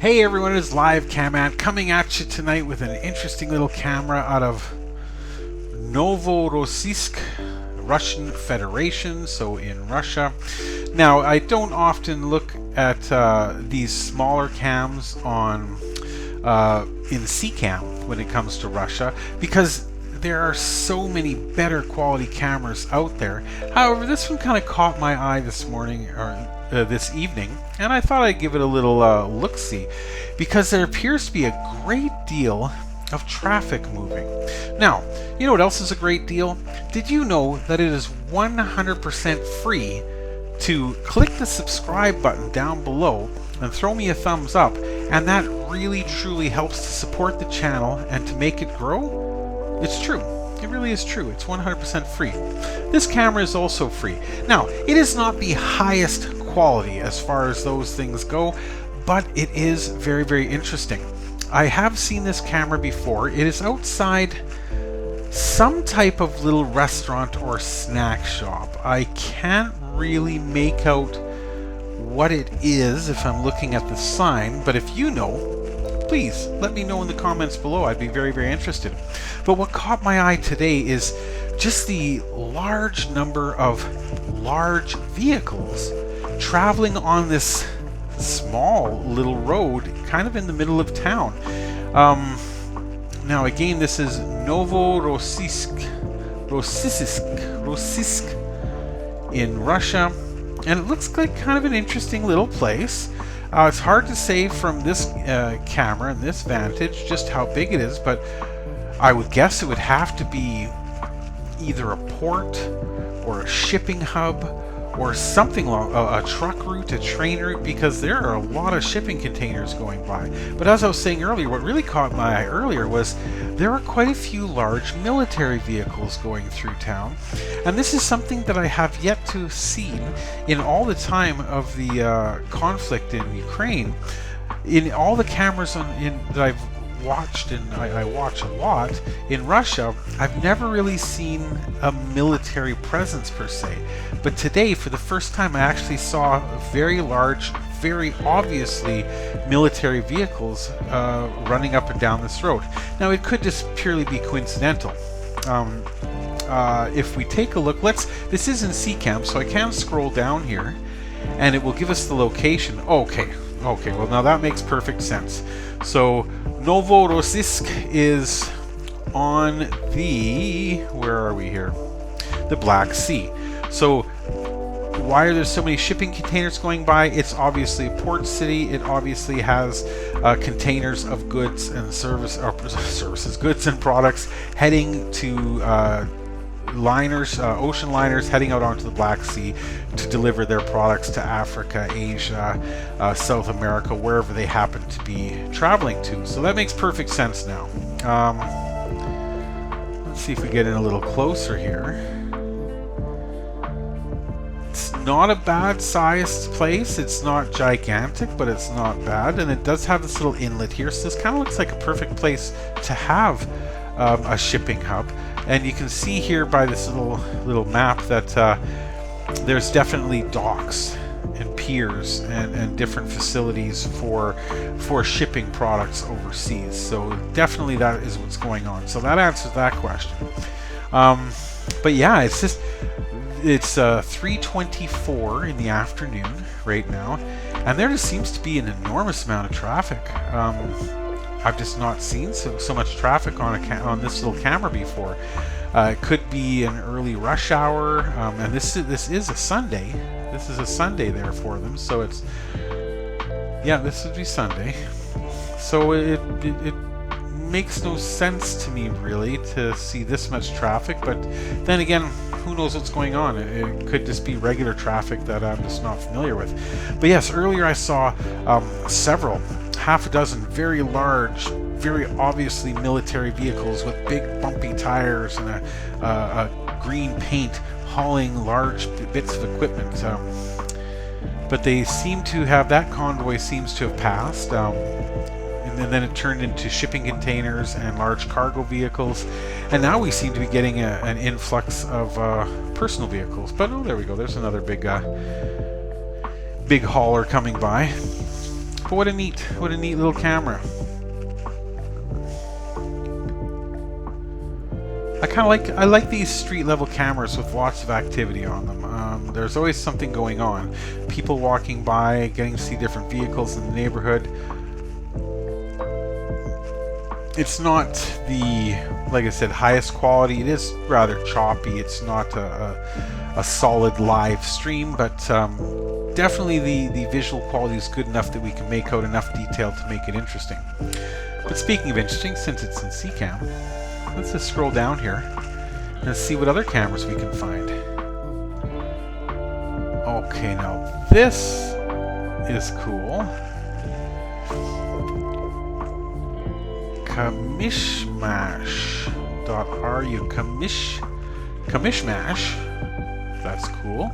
Hey everyone, it's livecamant coming at you tonight with an interesting little camera out of Novorossiysk, Russian Federation, so in Russia. Now, I don't often look at these smaller cams on in CCAM when it comes to Russia because there are so many better quality cameras out there. However, this one kind of caught my eye this morning or this evening, and I thought I'd give it a little look-see because there appears to be a great deal of traffic moving. Now, you know what else is a great deal? Did you know that it is 100% free to click the subscribe button down below and throw me a thumbs up, and that really truly helps to support the channel and to make it grow? It's true. It really is true. It's 100% free. This camera is also free. Now, it is not the highest quality as far as those things go, but it is very, very interesting. I have seen this camera before. It is outside some type of little restaurant or snack shop. I can't really make out what it is if I'm looking at the sign, but if you know, please let me know in the comments below. I'd be very, very interested. But what caught my eye today is just the large number of large vehicles traveling on this small little road kind of in the middle of town. Now again, this is Novorossiysk in Russia, and it looks like kind of an interesting little place. It's hard to say from this camera and this vantage just how big it is, but I would guess it would have to be either a port or a shipping hub or something along a truck route, a train route, because there are a lot of shipping containers going by. But as I was saying earlier, what really caught my eye earlier was there are quite a few large military vehicles going through town, and this is something that I have yet to see in all the time of the conflict in Ukraine. In all the cameras that I've watched, and I watch a lot in Russia, I've never really seen a military presence per se. But today, for the first time, I actually saw very large, very obviously military vehicles running up and down this road. Now, it could just purely be coincidental. If we take a look, this is in CCAM, so I can scroll down here, and it will give us the location. Okay, well now that makes perfect sense. So Novorossiysk is on the, where are we here? The Black Sea. So why are there so many shipping containers going by? It's obviously a port city. It obviously has containers of goods and services, goods and products heading to liners, ocean liners heading out onto the Black Sea to deliver their products to Africa, Asia, South America, wherever they happen to be traveling to. So that makes perfect sense now. Let's see if we get in a little closer here. It's not a bad sized place. It's not gigantic, but it's not bad, and it does have this little inlet here, so this kind of looks like a perfect place to have a shipping hub. And you can see here by this little map that there's definitely docks and piers and different facilities for shipping products overseas. So definitely that is what's going on. So that answers that question. But yeah, it's 3:24 in the afternoon right now, and there just seems to be an enormous amount of traffic. I've just not seen so much traffic on this little camera before. It could be an early rush hour, and this is a Sunday. This is a Sunday there for them, so it's, yeah, this would be Sunday. So it makes no sense to me really to see this much traffic, but then again, who knows what's going on? It could just be regular traffic that I'm just not familiar with. But yes, earlier I saw half a dozen very large, very obviously military vehicles with big bumpy tires and a green paint hauling large bits of equipment. But they seem to have, that convoy seems to have passed. And then it turned into shipping containers and large cargo vehicles, and now we seem to be getting an influx of personal vehicles. But oh, there we go. There's another big hauler coming by. But what a neat little camera. I like these street level cameras with lots of activity on them. There's always something going on. People walking by, getting to see different vehicles in the neighborhood. It's not the, like I said, highest quality. It is rather choppy. It's not a solid live stream, but definitely the visual quality is good enough that we can make out enough detail to make it interesting. But speaking of interesting, since it's in CCAM, let's just scroll down here and see what other cameras we can find. Okay, now this is cool. Kamishmash.ru. Kamishmash. That's cool.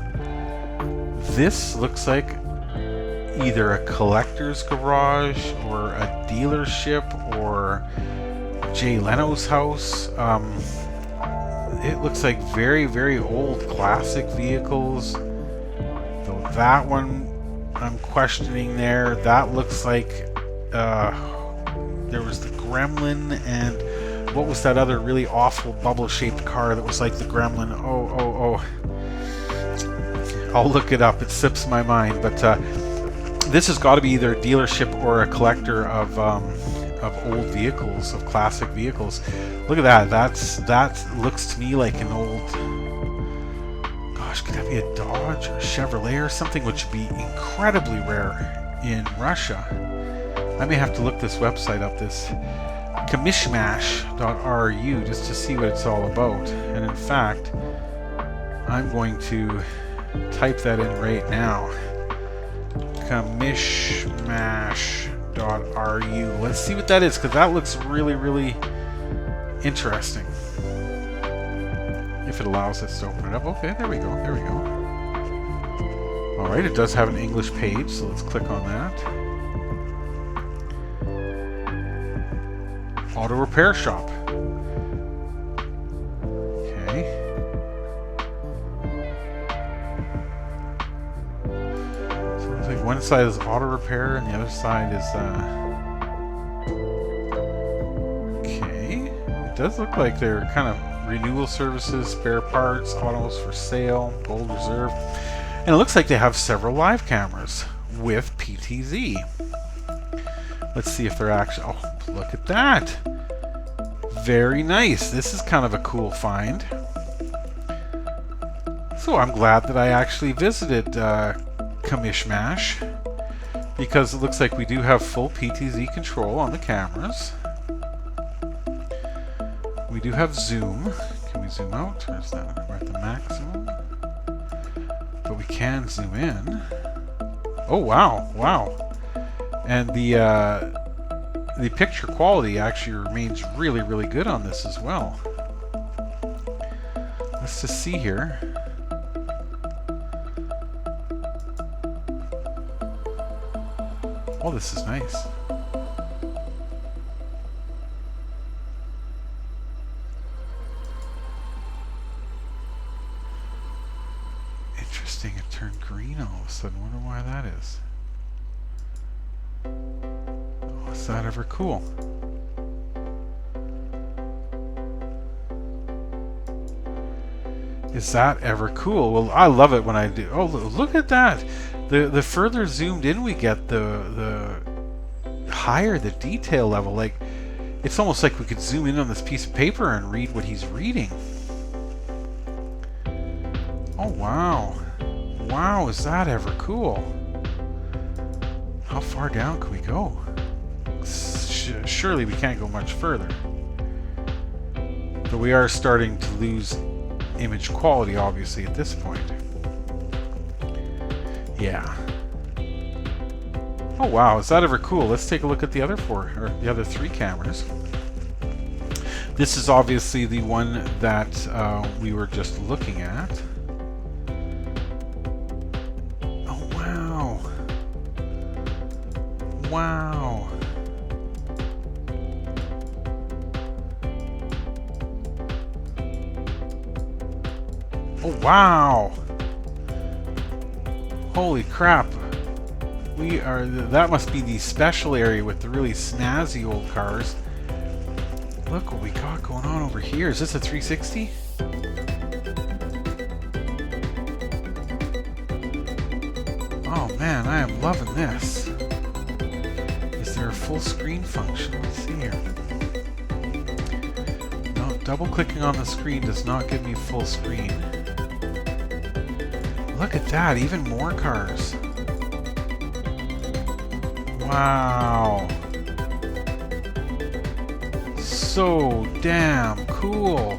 This looks like either a collector's garage or a dealership or Jay Leno's house. It looks like very, very old classic vehicles. Though that one I'm questioning there. That looks like there was the Gremlin, and what was that other really awful bubble-shaped car that was like the Gremlin? Oh. I'll look it up. It slips my mind. But this has got to be either a dealership or a collector of old vehicles, of classic vehicles. Look at that. That looks to me like an old... Gosh, could that be a Dodge or a Chevrolet or something, which would be incredibly rare in Russia. I may have to look this website up, this kamishmash.ru, just to see what it's all about. And in fact, I'm going to type that in right now. Kamishmash.ru. Let's see what that is, because that looks really, really interesting. If it allows us to open it up. Okay, there we go. Alright, it does have an English page, so let's click on that. Auto repair shop. Okay. So it looks like one side is auto repair and the other side is okay. It does look like they're kind of renewal services, spare parts, autos for sale, gold reserve. And it looks like they have several live cameras with PTZ. Let's see if they're actually... Oh, look at that! Very nice. This is kind of a cool find. So I'm glad that I actually visited Kamishmash, because it looks like we do have full PTZ control on the cameras. We do have zoom. Can we zoom out? Or is that we're at the maximum? But we can zoom in. Oh wow, wow! And the picture quality actually remains really, really good on this as well. Let's just see here. Oh, this is nice. Interesting, it turned green all of a sudden. Wonder why that is. Oh, is that ever cool? Is that ever cool? Well, I love it when I do. Oh, look at that! The further zoomed in we get, the higher the detail level. Like, it's almost like we could zoom in on this piece of paper and read what he's reading. Oh wow! Wow, is that ever cool? How far down can we go? Surely we can't go much further. But we are starting to lose image quality, obviously, at this point. Yeah. Oh wow, is that ever cool? Let's take a look at the other four, or the other three cameras. This is obviously the one that we were just looking at. Oh wow. Wow. Oh wow. Holy crap. We are, that must be the special area with the really snazzy old cars. Look what we got going on over here. Is this a 360? Oh man, I am loving this. Is there a full screen function? Let's see here. No, double clicking on the screen does not give me full screen. Look at that, even more cars. Wow. So damn cool.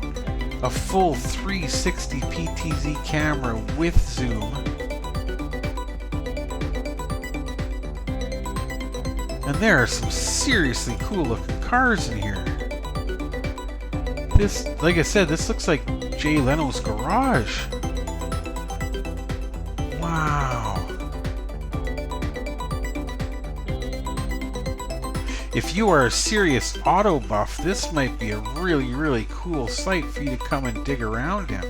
A full 360 PTZ camera with zoom. And there are some seriously cool looking cars in here. This, like I said, this looks like Jay Leno's garage. Wow. If you are a serious auto buff, this might be a really, really cool site for you to come and dig around in.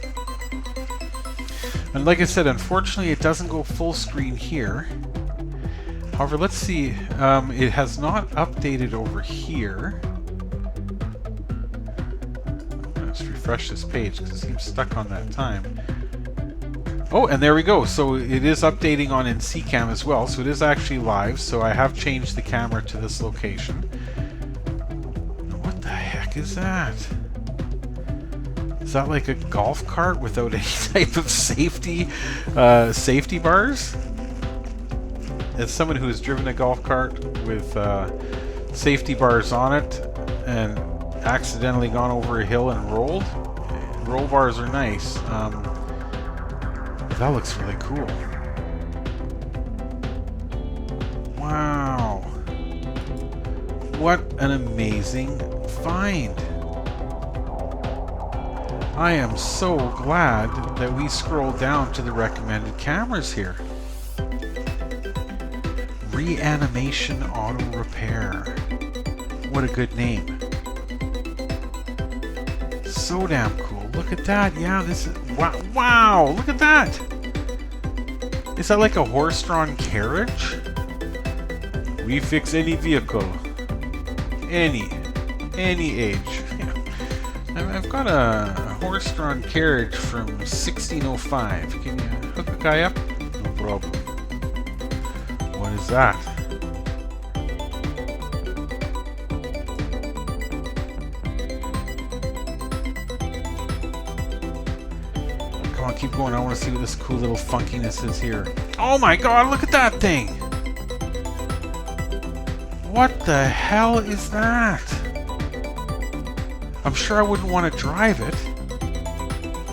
And like I said, unfortunately it doesn't go full screen here. However, let's see, it has not updated over here. Let's refresh this page because it seems stuck on that time. Oh, and there we go. So it is updating on NCCam as well. So it is actually live. So I have changed the camera to this location. What the heck is that? Is that like a golf cart without any type of safety bars? As someone who has driven a golf cart with safety bars on it and accidentally gone over a hill and rolled, roll bars are nice. That looks really cool. Wow. What an amazing find. I am so glad that we scrolled down to the recommended cameras here. Reanimation Auto Repair. What a good name. So damn cool. Look at that. Yeah, this is... Wow, wow, look at that. Is that like a horse-drawn carriage? We fix any vehicle. Any age. Yeah. I've got a horse-drawn carriage from 1605. Can you hook a guy up? No problem. What is that? Come on, keep going. I want to see what this cool little funkiness is here. Oh my god, look at that thing! What the hell is that? I'm sure I wouldn't want to drive it,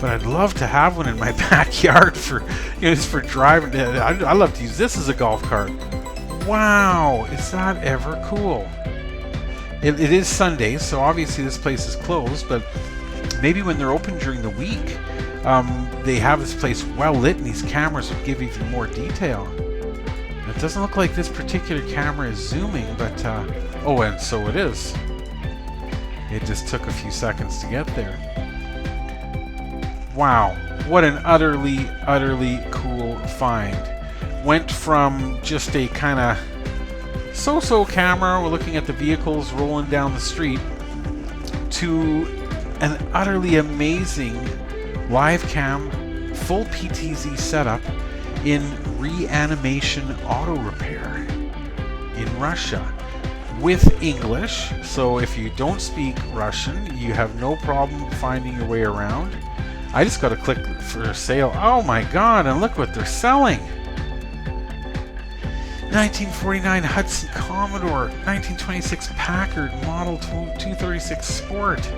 but I'd love to have one in my backyard for, just for driving. I love to use this as a golf cart. Wow, is that ever cool? It is Sunday, so obviously this place is closed, but maybe when they're open during the week, they have this place well lit and these cameras would give even more detail. It doesn't look like this particular camera is zooming, but oh, and so it is. It just took a few seconds to get there. Wow, what an utterly, utterly cool find. Went from just a kind of so-so camera, we're looking at the vehicles rolling down the street, to an utterly amazing live cam, full PTZ setup in Reanimation Auto Repair in Russia with English. So if you don't speak Russian, you have no problem finding your way around. I just got to click for sale. Oh my god, and look what they're selling. 1949 Hudson Commodore, 1926 Packard Model 236 Sport,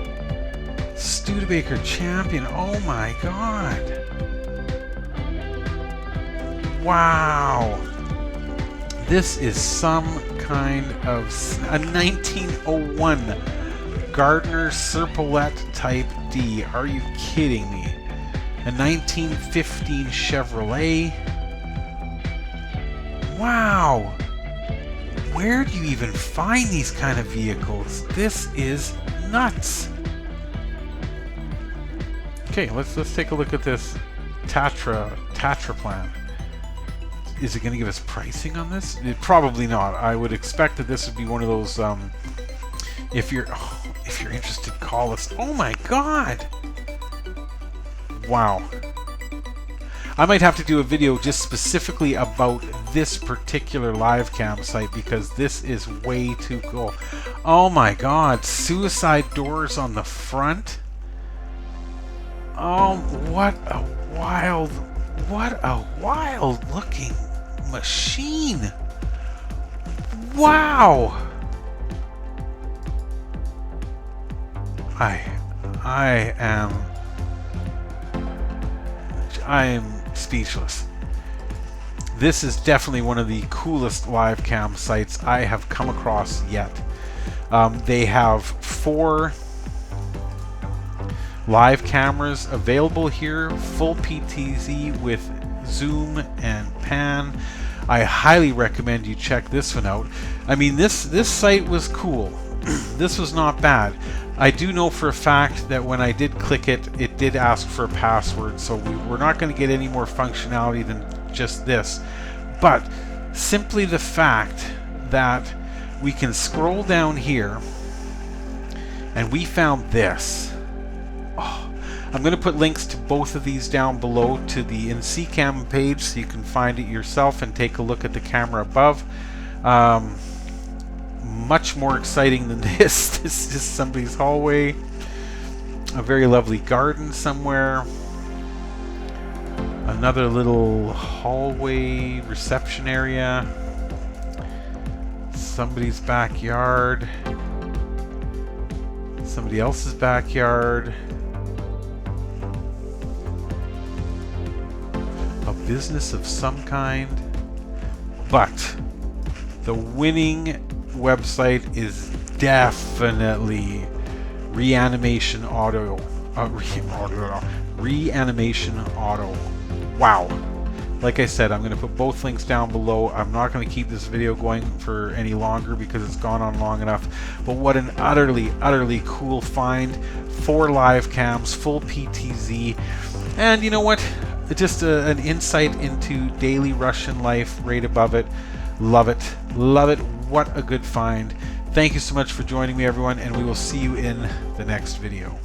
Studebaker Champion. Oh my god. Wow. This is some kind of a 1901 Gardner Serpollet Type D. Are you kidding me? A 1915 Chevrolet. Wow. Where do you even find these kind of vehicles? This is nuts. Okay, let's take a look at this Tatra plan. is it going to give us pricing on this? Probably not. I would expect that this would be one of those. If you're interested, call us. Oh my God! Wow. I might have to do a video just specifically about this particular live cam site because this is way too cool. Oh my God! Suicide doors on the front. Oh, what a wild looking machine. Wow. I am speechless. This is definitely one of the coolest live cam sites I have come across yet. They have 4 live cameras available here, full PTZ with zoom and pan. I highly recommend you check this one out. I mean, this site was cool. This was not bad. I do know for a fact that when I did click it, it did ask for a password, so we're not going to get any more functionality than just this. But simply the fact that we can scroll down here and we found this. Oh, I'm going to put links to both of these down below to the InCam page so you can find it yourself and take a look at the camera above. Much more exciting than this. This is somebody's hallway. A very lovely garden somewhere. Another little hallway reception area. Somebody's backyard. Somebody else's backyard. A business of some kind. But the winning website is definitely Reanimation Auto. Reanimation Auto. Wow. Like I said, I'm going to put both links down below. I'm not going to keep this video going for any longer because it's gone on long enough. But what an utterly cool find. 4 live cams, full PTZ. And you know what? Just an insight into daily Russian life right above it. Love it. Love it. What a good find. Thank you so much for joining me, everyone, and we will see you in the next video.